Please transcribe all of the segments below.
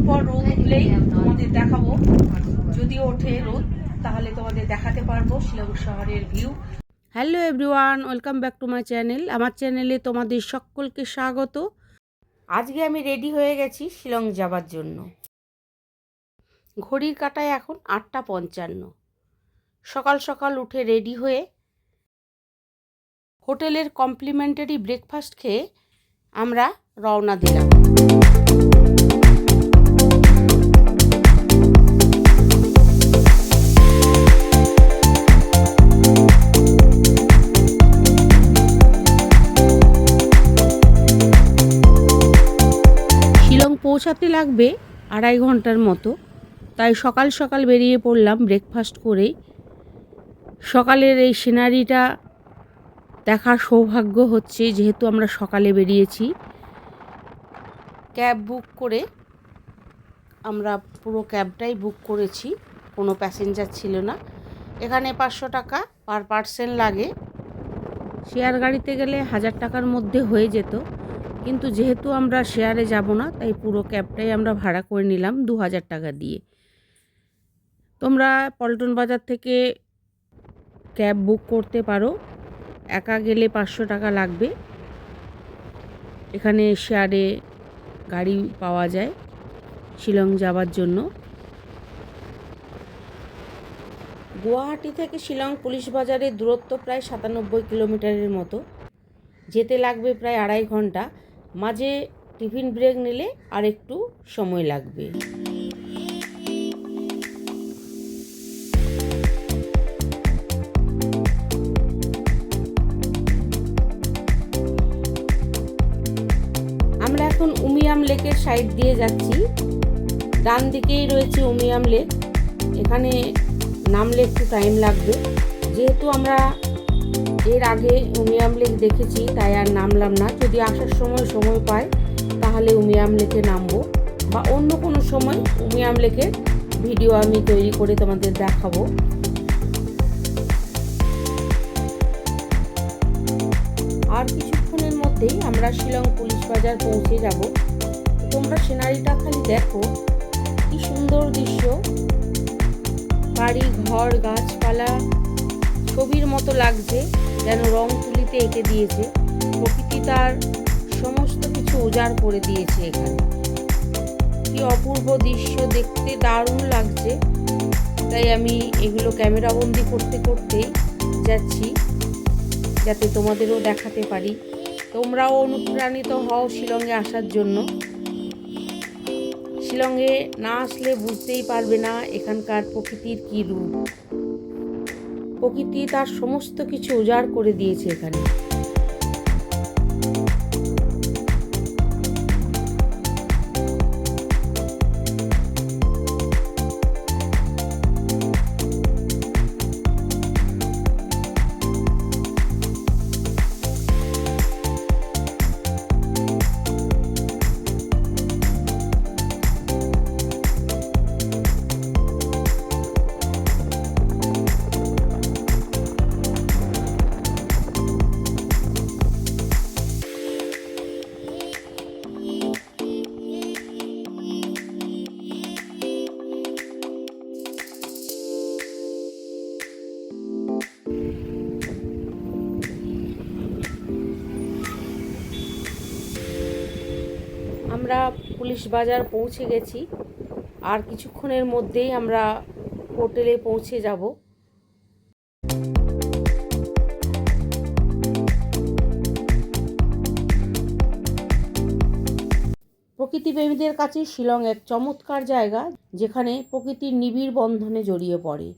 পর রোদ উঠলেই তোমাদের দেখাবো, যদি ওঠে রোদ তাহলে তোমাদের দেখাতে পারবো শিলং শহরের view. Hello everyone, welcome back to my channel. আমার চ্যানেলে তোমাদের সকলকে স্বাগত। আজকে আমি রেডি হয়ে গেছি শিলং যাবার জন্য। ঘড়ির কাঁটায় এখন 8:55। সকাল সকাল উঠে রেডি হয়ে হোটেলের কমপ্লিমেন্টারি ব্রেকফাস্ট খেয়ে আমরা রওনা দিলাম। শিলং পৌঁছাতে লাগবে 2.5 ঘন্টার মতো, তাই সকাল সকাল বেরিয়ে পড়লাম ব্রেকফাস্ট করেই। সকালের এই সিনারিটা দেখার সৌভাগ্য হচ্ছে, যেহেতু আমরা সকালে বেরিয়েছি। ক্যাব বুক করে, আমরা পুরো ক্যাবটাই বুক করেছি, কোনো প্যাসেঞ্জার ছিল না। এখানে 500 টাকা পার পার্সন লাগে। শেয়ার গাড়িতে গেলে 1000 টাকার মধ্যে হয়ে যেত, কিন্তু যেহেতু আমরা শেয়ারে যাব না, তাই পুরো ক্যাবটাই আমরা ভাড়া করে নিলাম 2000 টাকা দিয়ে। তোমরা পল্টন বাজার থেকে ক্যাব বুক করতে পারো, একা গেলে 500 টাকা লাগবে। এখানে শেয়ারে গাড়ি পাওয়া যায় শিলং যাওয়ার জন্য। গুয়াহাটি থেকে শিলং পুলিশ বাজারের দূরত্ব প্রায় 97 কিলোমিটারের মতো। যেতে লাগবে প্রায় 2.5 ঘন্টা। মাঝে টিফিন ব্রেক নিলে আর একটু সময় লাগবে। আমরা এখন উমিয়াম লেকের সাইড দিয়ে যাচ্ছি। ডান দিকেই রয়েছে উমিয়াম লেক। এখানে নামলে একটু টাইম লাগবে, যেহেতু আমরা এর আগে উমিয়াম লেক দেখেছি তাই আর নামলাম না। যদি আসার সময় পাই তাহলে উমিয়াম লেকে নামবো, বা অন্য কোনো সময় উমিয়াম লেকের ভিডিও আমি তৈরি করে তোমাদের দেখাবো। আর কিছুক্ষণের মধ্যেই আমরা শিলং পুলিশ বাজার পৌঁছে যাব। তোমরা সিনারিটা খালি দেখো, কি সুন্দর দৃশ্য। বাড়ি ঘর গাছপালা ছবির মতো লাগছে, যেন রং তুলিতে এঁকে দিয়েছে। প্রকৃতি তার সমস্ত কিছু উজাড় করে দিয়েছে এখানে। কি অপূর্ব দৃশ্য, দেখতে দারুণ লাগছে। তাই আমি এগুলো ক্যামেরাবন্দি করতে করতেই যাচ্ছি, যাতে তোমাদেরও দেখাতে পারি, তোমরাও অনুপ্রাণিত হও শিলংয়ে আসার জন্য। শিলংয়ে না আসলে বুঝতেই পারবে না এখানকার প্রকৃতির কী রূপ। প্রকৃতি তার সমস্ত কিছু উজাড় করে দিয়েছে এখানে। আমরা পুলিশ বাজার পৌঁছে গেছি, আর কিছুক্ষণের মধ্যেই আমরা হোটেলে পৌঁছে যাব। প্রকৃতিপ্রেমীদের কাছে শিলং এক চমৎকার জায়গা, যেখানে প্রকৃতির নিবিড় বন্ধনে জড়িয়ে পড়ে।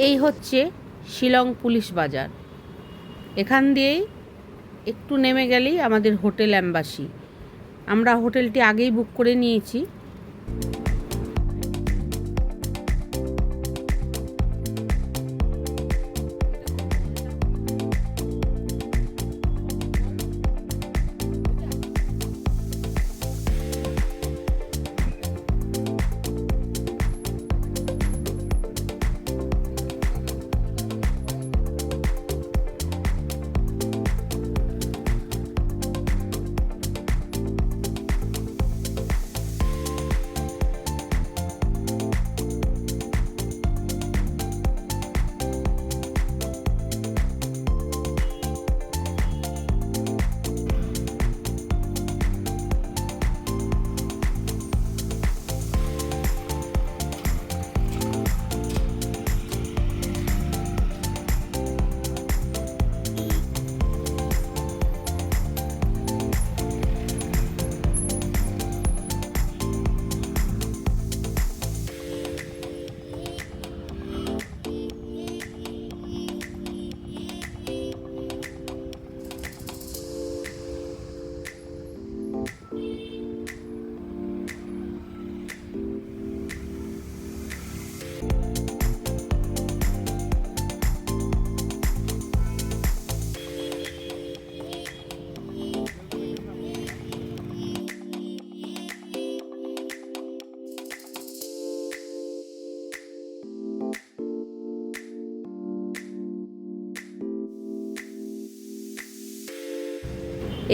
এই হচ্ছে শিলং পুলিশ বাজার। এখান দিয়েই একটু নেমে গেলেই আমাদের হোটেল অ্যাম্বাসি। আমরা হোটেলটি আগেই বুক করে নিয়েছি।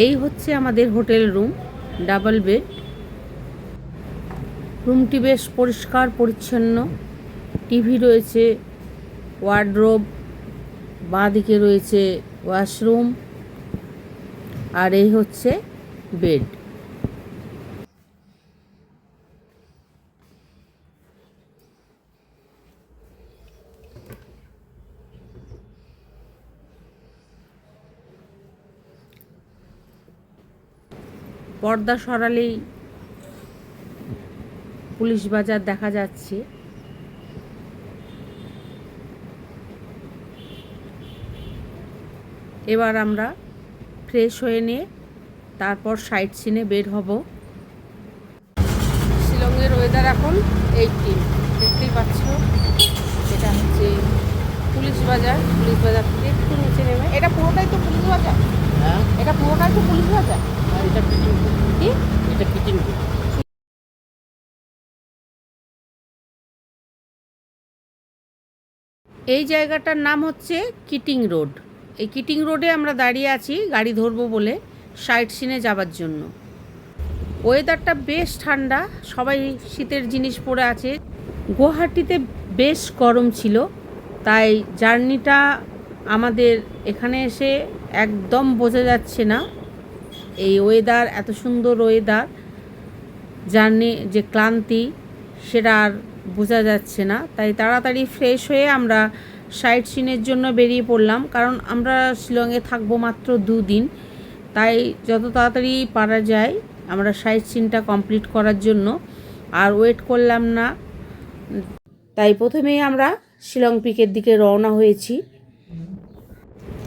এই হচ্ছে আমাদের হোটেল রুম, ডাবল বেড। রুমটি বেশ পরিষ্কার পরিচ্ছন্ন। টিভি রয়েছে, ওয়ার্ডরোব, বাঁ দিকে রয়েছে ওয়াশরুম, আর এই হচ্ছে বেড। পর্দা সরালেই পুলিশ বাজার দেখা যাচ্ছে। এবার আমরা ফ্রেশ হয়ে নিয়ে তারপর সাইট সিনে বের হব। শিলংয়ের ওয়েদার এখন 18, দেখতেই পাচ্ছ। এটা হচ্ছে পুলিশ বাজার। পুলিশ বাজার থেকে একটু নিচে নেমে, এটা পুরোটাই তো পুলিশ বাজার। হ্যাঁ, এটা পুরোটাই তো পুলিশ বাজার। এটা কিটিং কি? এটা কিটিং। এই জায়গাটার নাম হচ্ছে কিটিং রোড। এই কিটিং রোডে আমরা দাঁড়িয়ে আছি গাড়ি ধরবো বলে, সাইট সিনে যাবার জন্য। ওয়েদারটা বেশ ঠান্ডা, সবাই শীতের জিনিস পরে আছে। গুয়াহাটিতে বেশ গরম ছিল, তাই জার্নিটা আমাদের এখানে এসে একদম বোঝা যাচ্ছে না এই ওয়েদার, এত সুন্দর ওয়েদার, জার্নি যে ক্লান্তি সেটা আর বোঝা যাচ্ছে না। তাই তাড়াতাড়ি ফ্রেশ হয়ে আমরা সাইট সিনের জন্য বেরিয়ে পড়লাম, কারণ আমরা শিলংয়ে থাকবো মাত্র 2 দিন। তাই যত তাড়াতাড়ি পারা যায় আমরা সাইট সিনটা কমপ্লিট করার জন্য আর ওয়েট করলাম না। তাই প্রথমেই আমরা শিলং পিকের দিকে রওনা হয়েছি।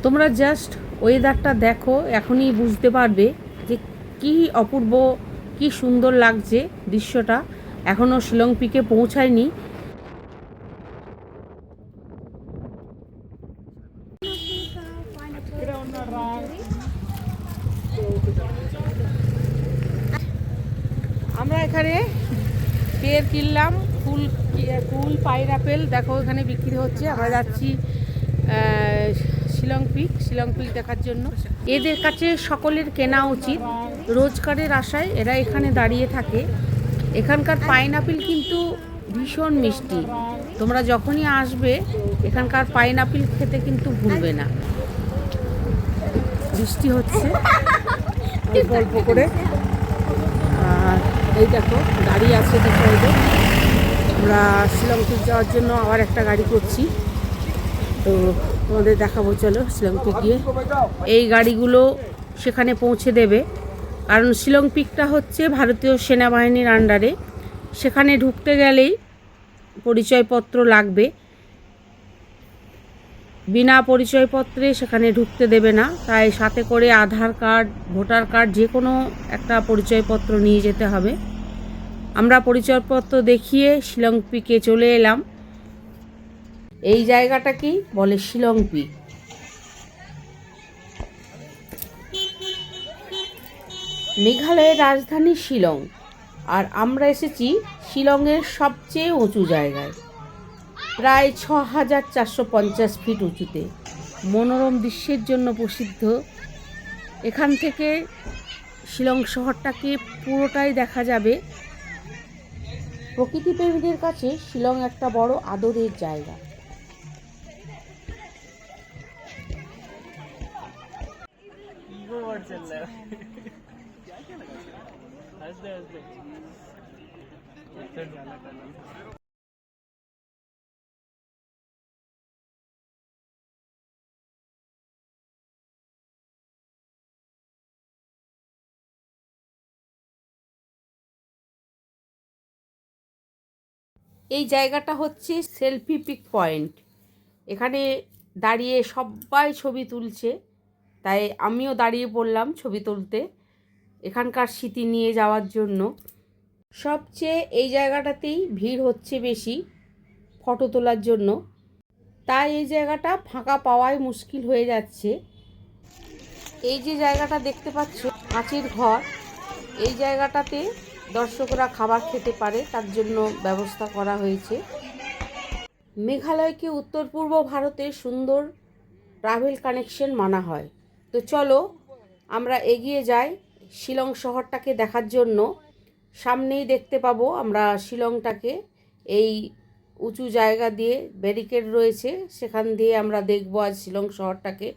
তোমরা জাস্ট ওয়েদারটা দেখো, এখনই বুঝতে পারবে যে কি অপূর্ব, কি সুন্দর লাগছে দৃশ্যটা। এখনও শিলং পিকে পৌঁছায়নি। আমরা এখানে পেয়ার কিনলাম, কুল পাইনাপেল দেখো এখানে বিক্রি হচ্ছে। আমরা যাচ্ছি শিলং পিক দেখার জন্য। এদের কাছে সকলের কেনা উচিত, রোজগারের আশায় এরা এখানে দাঁড়িয়ে থাকে। এখানকার পাইনাপেল কিন্তু ভীষণ মিষ্টি। তোমরা যখনই আসবে এখানকার পাইনাপেল খেতে কিন্তু ভুলবে না। বৃষ্টি হচ্ছে অল্প অল্প করে, আর এই দেখো গাড়ি আছে দু সাইডে। আমরা শিলং পিক যাওয়ার জন্য আবার একটা গাড়ি করছি, তো তোমাদের দেখাবো। চলো শিলং পিক গিয়ে এই গাড়িগুলো সেখানে পৌঁছে দেবে, কারণ শিলং পিকটা হচ্ছে ভারতীয় সেনাবাহিনীর আন্ডারে। সেখানে ঢুকতে গেলেই পরিচয়পত্র লাগবে। বিনা পরিচয়পত্রে সেখানে ঢুকতে দেবে না, তাই সাথে করে আধার কার্ড, ভোটার কার্ড, যে কোনো একটা পরিচয়পত্র নিয়ে যেতে হবে। আমরা পরিচয়পত্র দেখিয়ে শিলং পিকে চলে এলাম। এই জায়গাটা কি বলে শিলং পিক। মেঘালয়ের রাজধানী শিলং, আর আমরা এসেছি শিলংয়ের সবচেয়ে উঁচু জায়গায়, প্রায় 6450 ফিট উঁচুতে। মনোরম দৃশ্যের জন্য প্রসিদ্ধ। এখান থেকে শিলং শহরটাকে পুরোটাই দেখা যাবে। প্রকৃতিপ্রেমীদের কাছে শিলং একটা বড় আদরের জায়গা। এই জায়গাটা হচ্ছে সেলফি পিক পয়েন্ট। এখানে দাঁড়িয়ে সবাই ছবি তুলছে, তাই আমিও দাঁড়িয়ে পড়লাম ছবি তুলতে, এখানকার স্মৃতি নিয়ে যাওয়ার জন্য। সবচেয়ে এই জায়গাটাতেই ভিড় হচ্ছে বেশি ফটো তোলার জন্য, তাই এই জায়গাটা ফাঁকা পাওয়াই মুশকিল হয়ে যাচ্ছে। এই যে জায়গাটা দেখতে পাচ্ছ, কাঁচের ঘর, এই জায়গাটাতে দর্শকরা খাবার খেতে পারে, তার জন্য ব্যবস্থা করা হয়েছে। মেঘালয়কে উত্তর পূর্ব ভারতের সুন্দর ট্রাভেল কানেকশন মানা হয়। তো চলো আমরা এগিয়ে যাই শিলং শহরটাকে দেখার জন্য। সামনেই দেখতে পাবো আমরা শিলংটাকে, এই উঁচু জায়গা দিয়ে ব্যারিকেড রয়েছে, সেখান দিয়ে আমরা দেখব আজ শিলং শহরটাকে।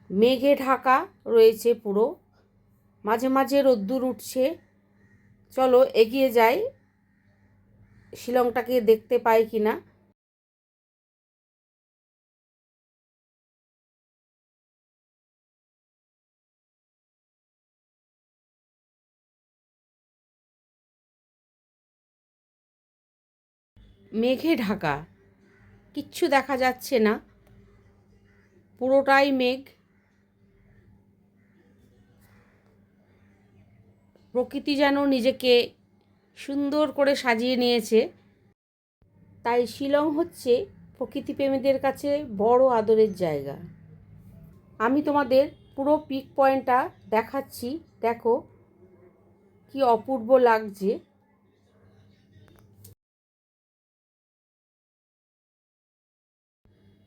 মেঘে ঢাকা রয়েছে পুরো, মাঝে মাঝে রোদ্দুর উঠছে। চলো এগিয়ে যাই, শিলংটাকে দেখতে পাই কিনা। মেঘে ঢাকা, কিচ্ছু দেখা যাচ্ছে না, পুরোটাই মেঘ। প্রকৃতি যেন নিজেকে সুন্দর করে সাজিয়ে নিয়েছে। তাই শিলং হচ্ছে প্রকৃতিপ্রেমীদের কাছে বড় আদরের জায়গা। আমি তোমাদের পুরো পিক পয়েন্টটা দেখাচ্ছি, দেখো কি অপূর্ব লাগছে।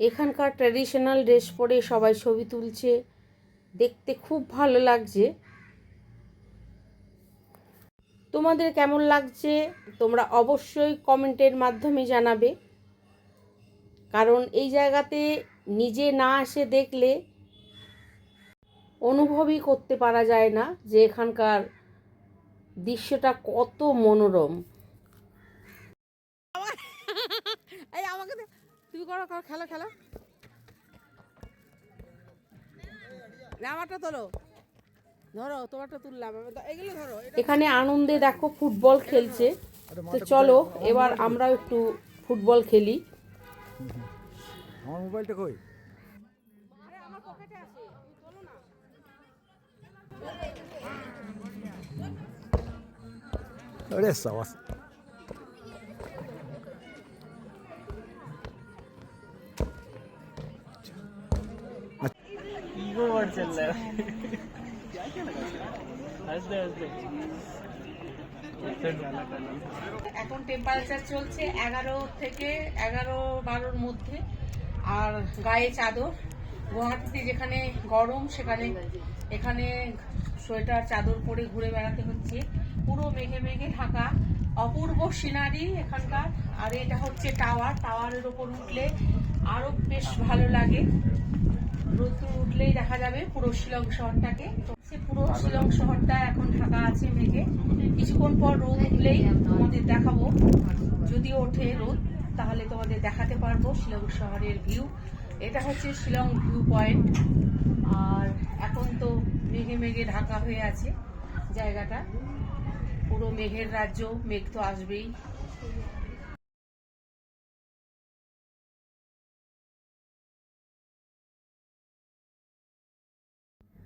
এখানকার ট্র্যাডিশনাল ড্রেস পরে সবাই ছবি তুলছে, দেখতে খুব ভালো লাগছে। তোমাদের কেমন লাগছে তোমরা অবশ্যই কমেন্টের মাধ্যমে জানাবে, কারণ এই জায়গাতে নিজে না এসে দেখলে অনুভবই করতে পারা যায় না যে এখানকার দৃশ্যটা কত মনোরম। এই আমাকে তুমি করো করো, খেলো খেলো, আমারটা তোলো, ধরো তোমারটা তুললাম, এগুলো ধরো। এখানে আনন্দে দেখো ফুটবল খেলছে। তো চলো এবার আমরাও একটু ফুটবল খেলি। আমার মোবাইলটা কই? আরে সাবাস। गोबर चल रहा है हंसते हंसते এখন টেম্পারেচার চলছে 11 থেকে 11-12-র মধ্যে, আর গায়ে চাদর। গুয়াহাটিতে যেখানে গরম সেখানে এখানে সোয়েটার চাদর পরে ঘুরে বেড়াতে হচ্ছে। পুরো মেঘে মেঘে ঢাকা, অপূর্ব সিনারি এখানকার। আর এটা হচ্ছে টাওয়ার, টাওয়ারের ওপর উঠলে আরো বেশ ভালো লাগে। রোদ্দুর উঠলেই দেখা যাবে পুরো শিলং শহরটাকে। পুরো শিলং শহরটা এখন ঢাকা আছে মেঘে, কিছুক্ষণ পর রোদ উঠলেই তোমাদের দেখাবো। যদি ওঠে রোদ তাহলে তোমাদের দেখাতে পারবো শিলং শহরের ভিউ। এটা হচ্ছে শিলং ভিউ পয়েন্ট। আর এখন তো মেঘে মেঘে ঢাকা হয়ে আছে জায়গাটা, পুরো মেঘের রাজ্য, মেঘ তো আসবেই।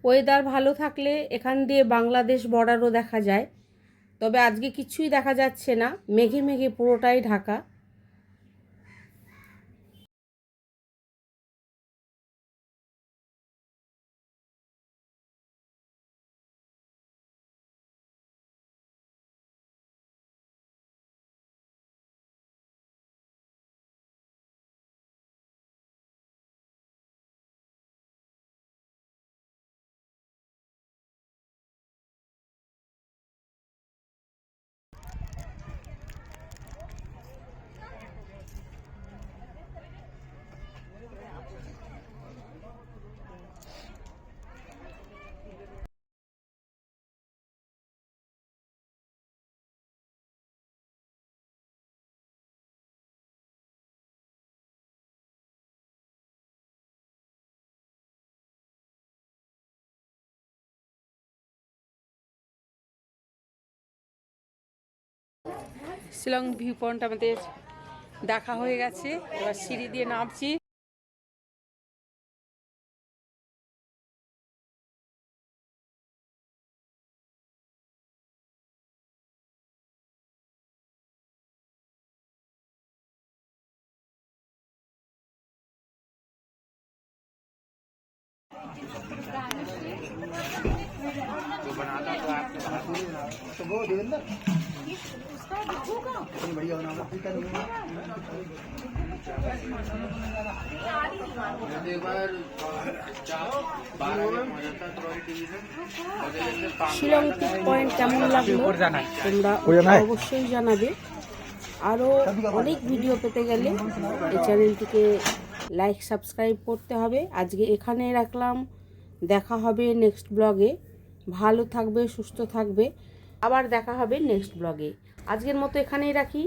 ওয়েদার ভালো থাকলে এখান দিয়ে বাংলাদেশ বর্ডারও দেখা যায়, তবে আজকে কিছুই দেখা যাচ্ছে না, মেঘে মেঘে পুরোটাই ঢাকা। শিলং ভিউ পয়েন্ট আমাদের দেখা হয়ে গেছে, এবার সিঁড়ি দিয়ে নামছি। শিলং পিক পয়েন্ট কেমন লাগলো তোমরা অবশ্যই জানাবে। আরও অনেক ভিডিও পেতে গেলে এই চ্যানেলটিকে লাইক সাবস্ক্রাইব করতে হবে। আজকে এখানেই রাখলাম, দেখা হবে নেক্সট ব্লগে। ভালো থাকবে, সুস্থ থাকবে, আবার দেখা হবে নেক্সট ব্লগে। আজকের মতো এখানেই রাখি।